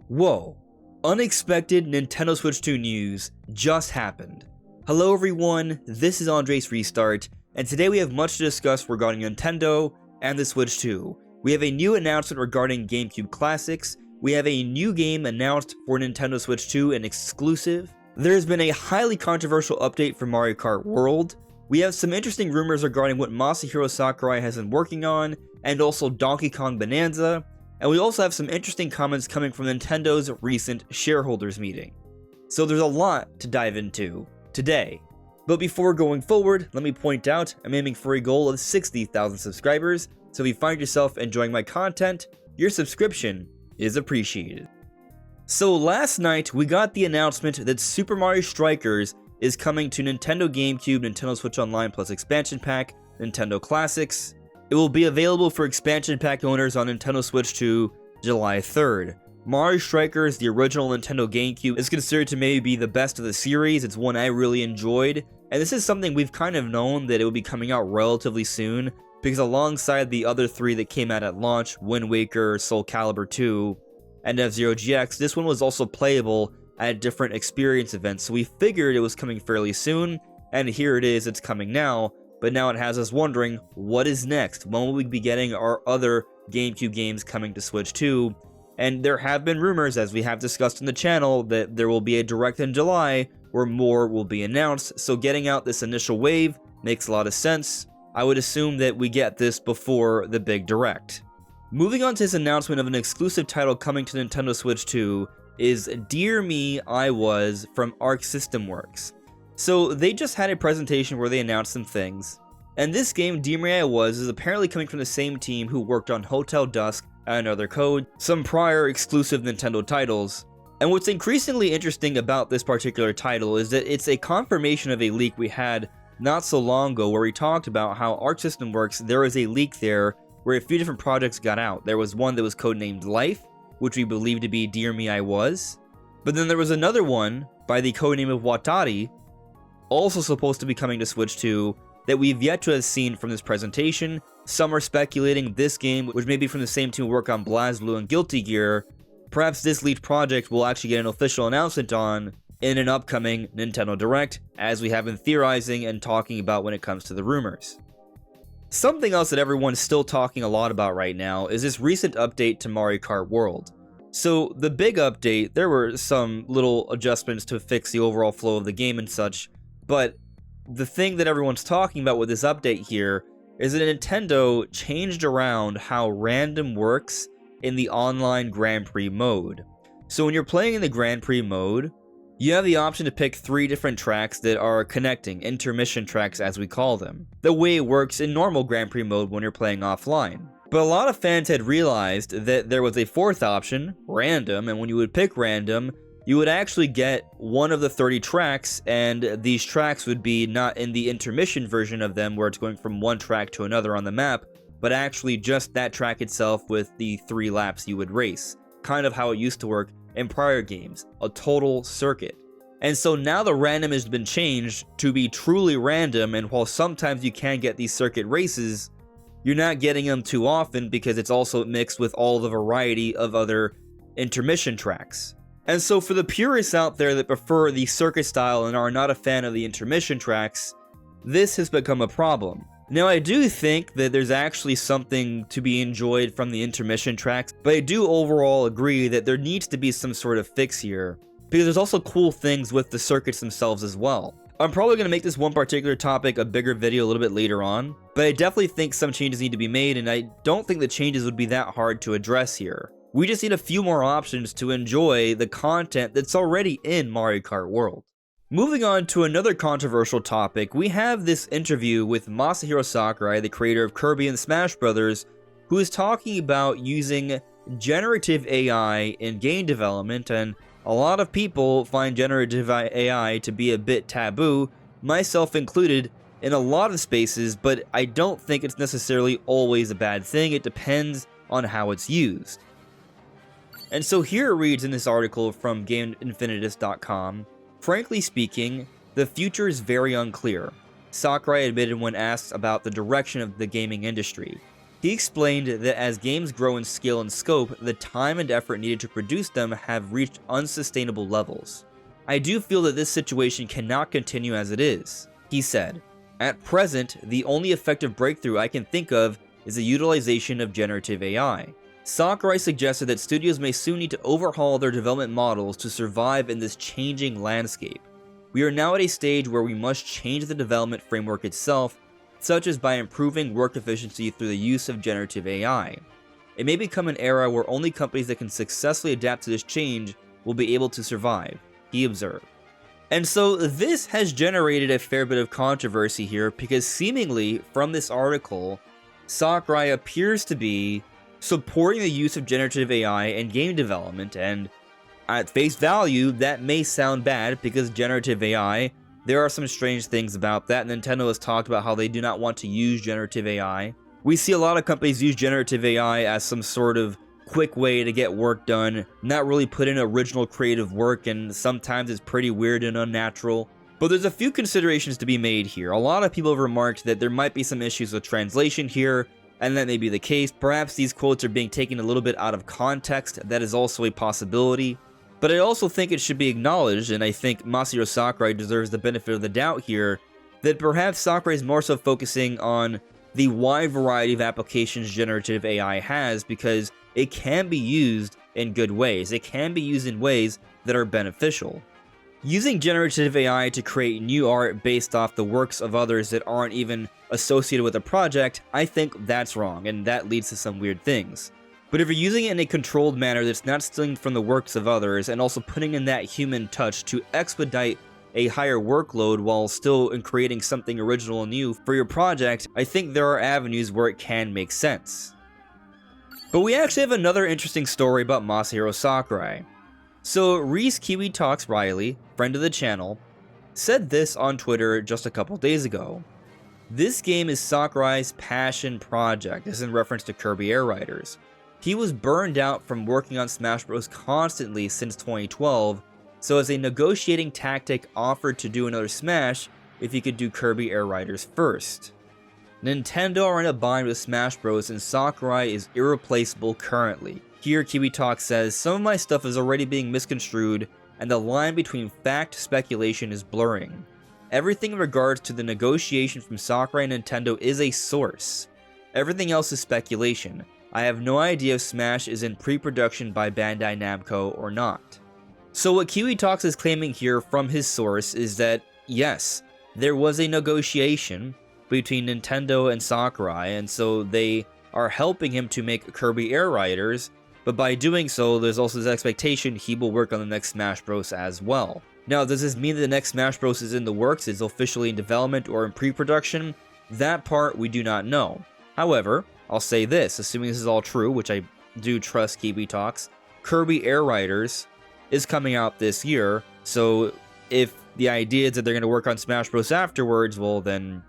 Whoa, unexpected Nintendo Switch 2 news just happened. Hello everyone, this is AndresRestart, and today we have much to discuss regarding Nintendo and the Switch 2. We have a new announcement regarding Gamecube Classics, we have a new game announced for Nintendo Switch 2, an exclusive. There's been a highly controversial update for Mario Kart World. We have some interesting rumors regarding what Masahiro Sakurai has been working on, and also Donkey Kong Bananza. And we also have some interesting comments coming from Nintendo's recent shareholders meeting. So there's a lot to dive into today. But before going forward, let me point out I'm aiming for a goal of 60,000 subscribers, so if you find yourself enjoying my content, your subscription is appreciated. So last night, we got the announcement that Super Mario Strikers is coming to Nintendo GameCube, Nintendo Switch Online Plus Expansion Pack, Nintendo Classics. It will be available for expansion pack owners on Nintendo Switch 2 July 3rd. Mario Strikers, the original Nintendo GameCube, is considered to maybe be the best of the series. It's one I really enjoyed, and this is something we've kind of known that it would be coming out relatively soon, because alongside the other three that came out at launch, Wind Waker, Soul Calibur 2, and F-Zero GX, this one was also playable at different experience events, so we figured it was coming fairly soon, and here it is, it's coming now. But now it has us wondering, what is next? When will we be getting our other GameCube games coming to Switch 2? And there have been rumors, as we have discussed in the channel, that there will be a Direct in July where more will be announced, so getting out this initial wave makes a lot of sense. I would assume that we get this before the big Direct. Moving on to this announcement of an exclusive title coming to Nintendo Switch 2 is Dear Me, I Was from Arc System Works. So they just had a presentation where they announced some things, and this game, Dear Me I Was, is apparently coming from the same team who worked on Hotel Dusk and Another Code, some prior exclusive Nintendo titles. And what's increasingly interesting about this particular title is that it's a confirmation of a leak we had not so long ago where we talked about how Arc System Works, there was a leak there where a few different projects got out. There was one that was codenamed Life, which we believe to be Dear Me I Was, but then there was another one by the codename of Watari, also supposed to be coming to Switch 2, that we've yet to have seen from this presentation. Some are speculating this game, which may be from the same team who work on BlazBlue and Guilty Gear, perhaps this leaked project will actually get an official announcement on in an upcoming Nintendo Direct, as we have been theorizing and talking about when it comes to the rumors. Something else that everyone's still talking a lot about right now is this recent update to Mario Kart World. So the big update, there were some little adjustments to fix the overall flow of the game and such, but the thing that everyone's talking about with this update here is that Nintendo changed around how random works in the online Grand Prix mode. So when you're playing in the Grand Prix mode, you have the option to pick 3 different tracks that are connecting, intermission tracks as we call them, the way it works in normal Grand Prix mode when you're playing offline. But a lot of fans had realized that there was a 4th option, random, and when you would pick random, you would actually get one of the 30 tracks, and these tracks would be not in the intermission version of them where it's going from one track to another on the map, but actually just that track itself with the 3 laps you would race. Kind of how it used to work in prior games, a total circuit. And so now the random has been changed to be truly random, and while sometimes you can get these circuit races, you're not getting them too often because it's also mixed with all the variety of other intermission tracks. And so for the purists out there that prefer the circuit style and are not a fan of the intermission tracks, this has become a problem. Now I do think that there's actually something to be enjoyed from the intermission tracks, but I do overall agree that there needs to be some sort of fix here, because there's also cool things with the circuits themselves as well. I'm probably going to make this one particular topic a bigger video a little bit later on, but I definitely think some changes need to be made, and I don't think the changes would be that hard to address here. We just need a few more options to enjoy the content that's already in Mario Kart World. Moving on to another controversial topic, we have this interview with Masahiro Sakurai, the creator of Kirby and Smash Bros., who is talking about using generative AI in game development, and a lot of people find generative AI to be a bit taboo, myself included, in a lot of spaces, but I don't think it's necessarily always a bad thing. It depends on how it's used. And so here it reads in this article from GameInfinitus.com, frankly speaking, the future is very unclear, Sakurai admitted when asked about the direction of the gaming industry. He explained that as games grow in scale and scope, the time and effort needed to produce them have reached unsustainable levels. I do feel that this situation cannot continue as it is, he said. At present, the only effective breakthrough I can think of is the utilization of generative AI. Sakurai suggested that studios may soon need to overhaul their development models to survive in this changing landscape. We are now at a stage where we must change the development framework itself, such as by improving work efficiency through the use of generative AI. It may become an era where only companies that can successfully adapt to this change will be able to survive, he observed. And so this has generated a fair bit of controversy here because seemingly from this article, Sakurai appears to be supporting the use of generative AI in game development, and at face value, that may sound bad because generative AI, there are some strange things about that. Nintendo has talked about how they do not want to use generative AI. We see a lot of companies use generative AI as some sort of quick way to get work done, not really put in original creative work, and sometimes it's pretty weird and unnatural. But there's a few considerations to be made here. A lot of people have remarked that there might be some issues with translation here, and that may be the case. Perhaps these quotes are being taken a little bit out of context. That is also a possibility. But I also think it should be acknowledged, and I think Masahiro Sakurai deserves the benefit of the doubt here, that perhaps Sakurai is more so focusing on the wide variety of applications generative AI has, because it can be used in good ways. It can be used in ways that are beneficial. Using generative AI to create new art based off the works of others that aren't even associated with a project, I think that's wrong, and that leads to some weird things. But if you're using it in a controlled manner that's not stealing from the works of others, and also putting in that human touch to expedite a higher workload while still creating something original and new for your project, I think there are avenues where it can make sense. But we actually have another interesting story about Masahiro Sakurai. So Reese Kiwi Talks Riley, friend of the channel, said this on Twitter just a couple days ago. This game is Sakurai's passion project. This is in reference to Kirby Air Riders. He was burned out from working on Smash Bros. Constantly since 2012, so as a negotiating tactic offered to do another Smash if he could do Kirby Air Riders first. Nintendo are in a bind with Smash Bros. And Sakurai is irreplaceable currently. Here, Kiwi Talk says, some of my stuff is already being misconstrued, and the line between fact speculation is blurring. Everything in regards to the negotiation from Sakurai and Nintendo is a source. Everything else is speculation. I have no idea if Smash is in pre-production by Bandai Namco or not. So what Kiwi Talks is claiming here from his source is that, yes, there was a negotiation between Nintendo and Sakurai, and so they are helping him to make Kirby Air Riders, but by doing so, there's also this expectation he will work on the next Smash Bros. As well. Now, does this mean that the next Smash Bros. Is in the works, is officially in development, or in pre-production? That part we do not know. However, I'll say this, assuming this is all true, which I do trust Kiwi Talks, Kirby Air Riders is coming out this year, so if the idea is that they're going to work on Smash Bros. Afterwards, well then,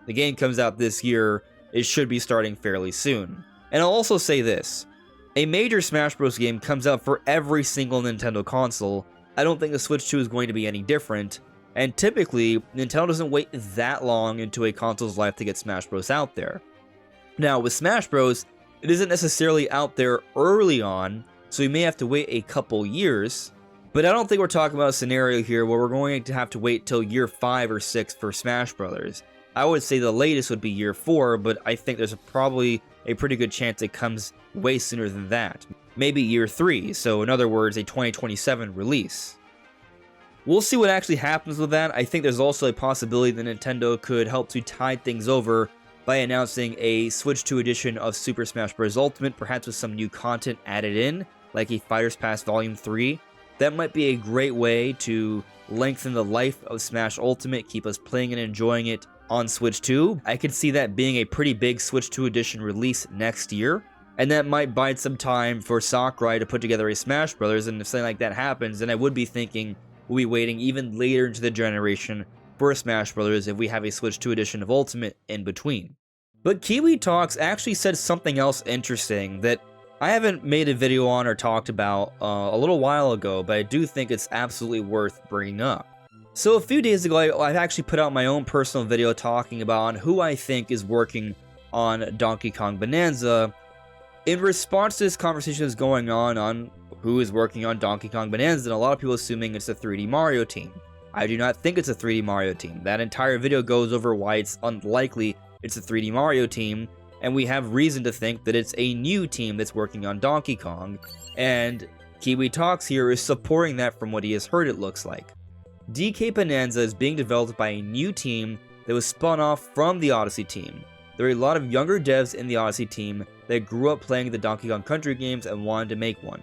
the game comes out this year, it should be starting fairly soon. And I'll also say this, a major Smash Bros. Game comes out for every single Nintendo console. I don't think the Switch 2 is going to be any different, and typically, Nintendo doesn't wait that long into a console's life to get Smash Bros. Out there. Now, with Smash Bros., it isn't necessarily out there early on, so we may have to wait a couple years, but I don't think we're talking about a scenario here where we're going to have to wait till year 5 or 6 for Smash Bros. I would say the latest would be year 4, but I think there's probably a pretty good chance it comes way sooner than that. Maybe year 3, so in other words, a 2027 release. We'll see what actually happens with that. I think there's also a possibility that Nintendo could help to tide things over by announcing a Switch 2 edition of Super Smash Bros. Ultimate, perhaps with some new content added in, like a Fighters Pass Volume 3. That might be a great way to lengthen the life of Smash Ultimate, keep us playing and enjoying it on Switch 2. I could see that being a pretty big Switch 2 edition release next year, and that might bide some time for Sakurai to put together a Smash Bros. And if something like that happens, then I would be thinking we'll be waiting even later into the generation for Smash Bros. If we have a Switch 2 edition of Ultimate in between. But Kiwi Talks actually said something else interesting that I haven't made a video on or talked about a little while ago, but I do think it's absolutely worth bringing up. So a few days ago, I've actually put out my own personal video talking about who I think is working on Donkey Kong Bananza. In response to this conversation that's going on who is working on Donkey Kong Bananza, and a lot of people assuming it's a 3D Mario team. I do not think it's a 3D Mario team. That entire video goes over why it's unlikely it's a 3D Mario team, and we have reason to think that it's a new team that's working on Donkey Kong, and Kiwi Talks here is supporting that from what he has heard it looks like. DK Bananza is being developed by a new team that was spun off from the Odyssey team. There are a lot of younger devs in the Odyssey team that grew up playing the Donkey Kong Country games and wanted to make one.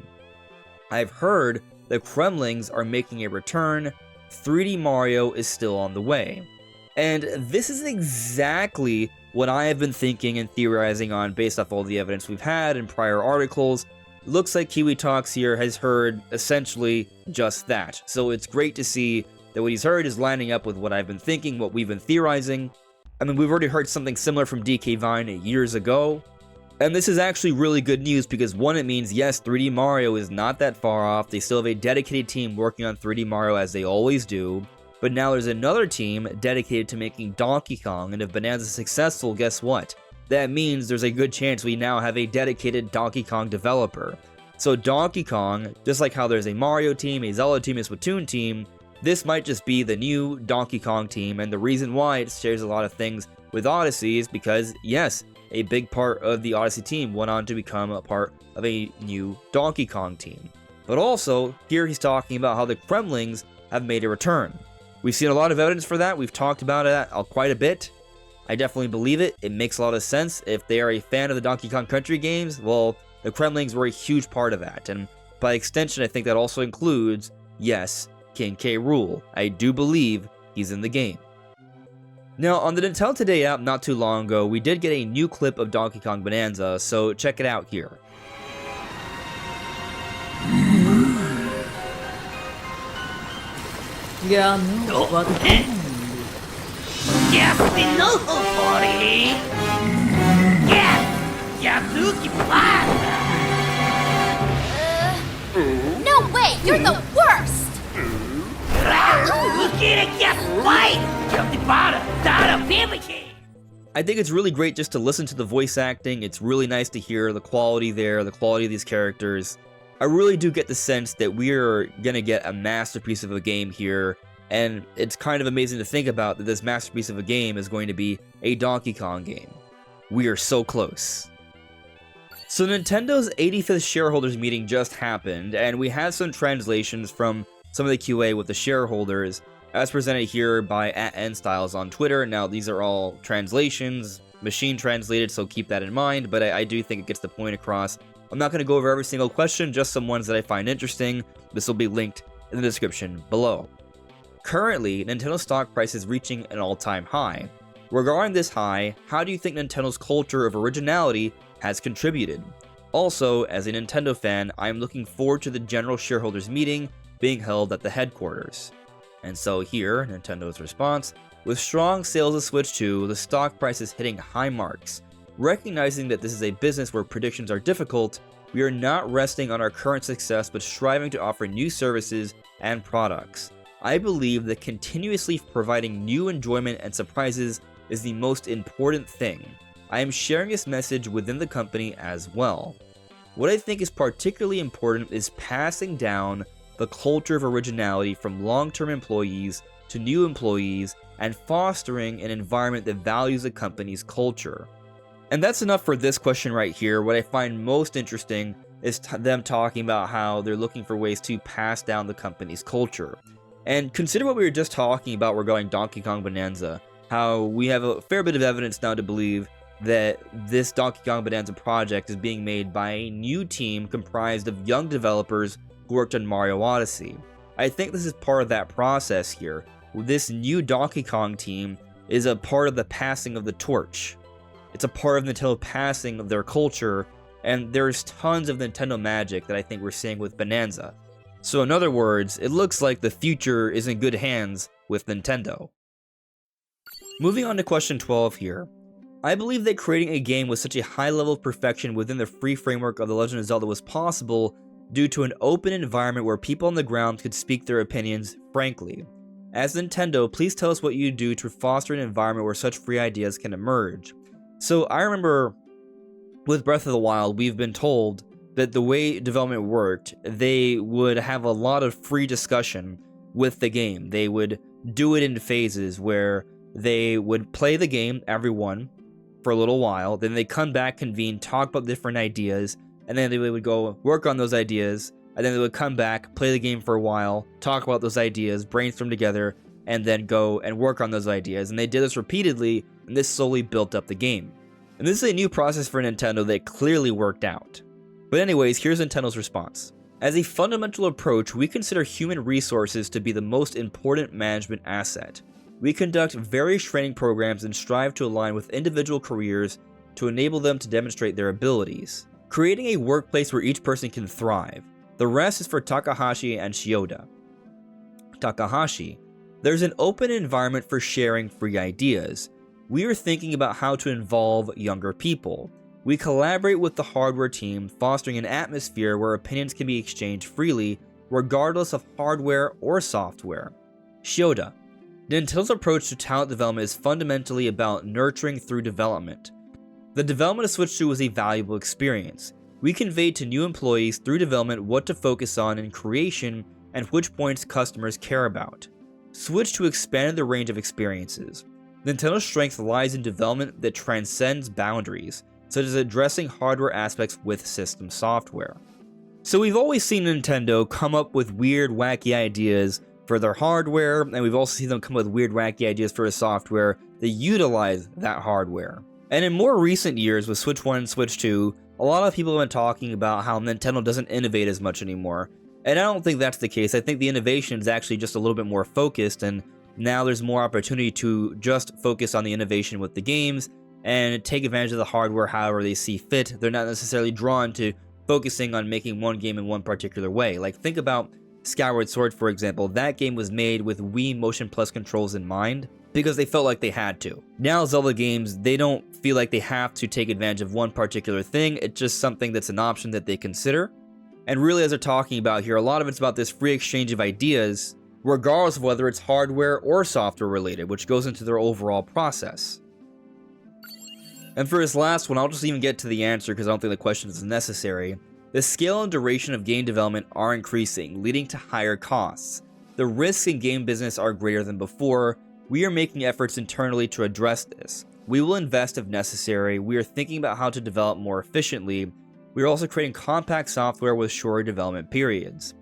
I've heard the Kremlings are making a return, 3D Mario is still on the way. And this is exactly what I have been thinking and theorizing on based off all the evidence we've had in prior articles. Looks like Kiwi Talks here has heard essentially just that. So it's great to see that what he's heard is lining up with what I've been thinking, what we've been theorizing. I mean, we've already heard something similar from DK Vine years ago. And this is actually really good news because one, it means yes, 3D Mario is not that far off. They still have a dedicated team working on 3D Mario as they always do. But now there's another team dedicated to making Donkey Kong, and if Bananza's successful, guess what? That means there's a good chance we now have a dedicated Donkey Kong developer. So Donkey Kong, just like how there's a Mario team, a Zelda team, a Splatoon team, this might just be the new Donkey Kong team, and the reason why it shares a lot of things with Odyssey is because, yes, a big part of the Odyssey team went on to become a part of a new Donkey Kong team. But also, here he's talking about how the Kremlings have made a return. We've seen a lot of evidence for that, we've talked about it quite a bit. I definitely believe it, it makes a lot of sense. If they are a fan of the Donkey Kong Country games, well, the Kremlings were a huge part of that, and by extension I think that also includes, yes, King K. Rool. I do believe he's in the game. Now, on the Nintendo Today app not too long ago, we did get a new clip of Donkey Kong Bananza, so check it out here. Yeah, no, what? Yes, no, buddy. Yes, Yasuki Plaza. No way, you're the worst! I think it's really great just to listen to the voice acting. It's really nice to hear the quality there, the quality of these characters. I really do get the sense that we're gonna get a masterpiece of a game here, and it's kind of amazing to think about that this masterpiece of a game is going to be a Donkey Kong game. We are so close. So Nintendo's 85th shareholders meeting just happened, and we have some translations from some of the QA with the shareholders, as presented here by @nstyles on Twitter. Now, these are all translations, machine translated, so keep that in mind, but I do think it gets the point across. I'm not going to go over every single question, just some ones that I find interesting. This will be linked in the description below. Currently, Nintendo's stock price is reaching an all-time high. Regarding this high, how do you think Nintendo's culture of originality has contributed? Also, as a Nintendo fan, I am looking forward to the general shareholders meeting being held at the headquarters. And so here, Nintendo's response: with strong sales of Switch 2, the stock price is hitting high marks. Recognizing that this is a business where predictions are difficult, we are not resting on our current success but striving to offer new services and products. I believe that continuously providing new enjoyment and surprises is the most important thing. I am sharing this message within the company as well. What I think is particularly important is passing down the culture of originality from long-term employees to new employees and fostering an environment that values the company's culture. And that's enough for this question right here. What I find most interesting is them talking about how they're looking for ways to pass down the company's culture. And consider what we were just talking about regarding Donkey Kong Bananza, how we have a fair bit of evidence now to believe that this Donkey Kong Bananza project is being made by a new team comprised of young developers who worked on Mario Odyssey. I think this is part of that process here. This new Donkey Kong team is a part of the passing of the torch. It's a part of Nintendo passing of their culture, and there's tons of Nintendo magic that I think we're seeing with Bananza. So in other words, it looks like the future is in good hands with Nintendo. Moving on to question 12 here. I believe that creating a game with such a high level of perfection within the free framework of The Legend of Zelda was possible due to an open environment where people on the ground could speak their opinions frankly. As Nintendo, please tell us what you do to foster an environment where such free ideas can emerge. So I remember with Breath of the Wild, we've been told that the way development worked, they would have a lot of free discussion with the game. They would do it in phases where they would play the game, everyone, for a little while, then they come back, convene, talk about different ideas, and then they would go work on those ideas, and then they would come back, play the game for a while, talk about those ideas, brainstorm together, and then go and work on those ideas. And they did this repeatedly, and this slowly built up the game. And this is a new process for Nintendo that clearly worked out. But anyways, here's Nintendo's response. As a fundamental approach, we consider human resources to be the most important management asset. We conduct various training programs and strive to align with individual careers to enable them to demonstrate their abilities, creating a workplace where each person can thrive. The rest is for Takahashi and Shioda. Takahashi, there's an open environment for sharing free ideas. We are thinking about how to involve younger people. We collaborate with the hardware team, fostering an atmosphere where opinions can be exchanged freely, regardless of hardware or software. Shioda, Nintendo's approach to talent development is fundamentally about nurturing through development. The development of Switch 2 was a valuable experience. We conveyed to new employees through development what to focus on in creation and which points customers care about. Switch 2 expanded the range of experiences. Nintendo's strength lies in development that transcends boundaries, such as addressing hardware aspects with system software. So we've always seen Nintendo come up with weird, wacky ideas for their hardware, and we've also seen them come up with weird, wacky ideas for the software that utilize that hardware. And in more recent years with Switch 1 and Switch 2, a lot of people have been talking about how Nintendo doesn't innovate as much anymore. And I don't think that's the case. I think the innovation is actually just a little bit more focused, and now there's more opportunity to just focus on the innovation with the games and take advantage of the hardware however they see fit. They're not necessarily drawn to focusing on making one game in one particular way. Like, think about Skyward Sword, for example. That game was made with Wii Motion Plus controls in mind because they felt like they had to. Now Zelda games, they don't feel like they have to take advantage of one particular thing. It's just something that's an option that they consider. And really, as they're talking about here, a lot of it's about this free exchange of ideas, regardless of whether it's hardware or software related, which goes into their overall process. And for this last one, I'll just even get to the answer because I don't think the question is necessary. The scale and duration of game development are increasing, leading to higher costs. The risks in game business are greater than before. We are making efforts internally to address this. We will invest if necessary. We are thinking about how to develop more efficiently. We are also creating compact software with shorter development periods.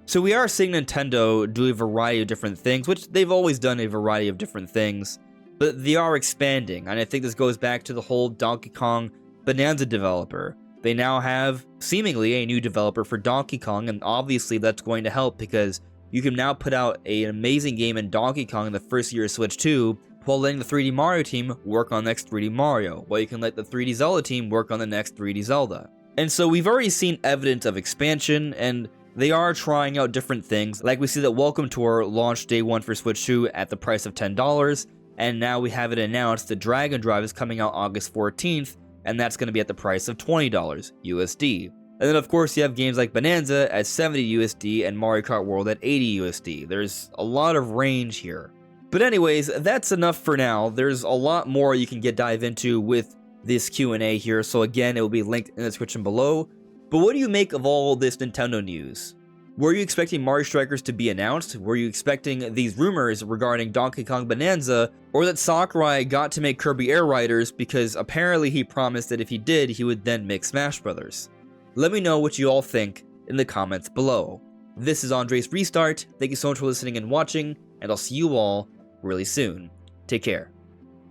So we are seeing Nintendo do a variety of different things, which they've always done a variety of different things, but they are expanding, and I think this goes back to the whole Donkey Kong Bananza developer. They now have seemingly a new developer for Donkey Kong, and obviously that's going to help because you can now put out an amazing game in Donkey Kong in the first year of Switch 2 while letting the 3D Mario team work on the next 3D Mario, while you can let the 3D Zelda team work on the next 3D Zelda. And so we've already seen evidence of expansion, and they are trying out different things. Like we see that Welcome Tour launched day one for Switch 2 at the price of $10, and now we have it announced that Dragon Drive is coming out August 14th, and that's going to be at the price of $20 USD. And then of course you have games like Bananza at $70 USD and Mario Kart World at $80 USD. There's a lot of range here. But anyways, that's enough for now. There's a lot more you can dive into with this Q&A here, so again, it will be linked in the description below. But what do you make of all this Nintendo news? Were you expecting Mario Strikers to be announced? Were you expecting these rumors regarding Donkey Kong Bananza? Or that Sakurai got to make Kirby Air Riders because apparently he promised that if he did, he would then make Smash Brothers? Let me know what you all think in the comments below. This is AndresRestart. Thank you so much for listening and watching, and I'll see you all really soon. Take care.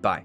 Bye.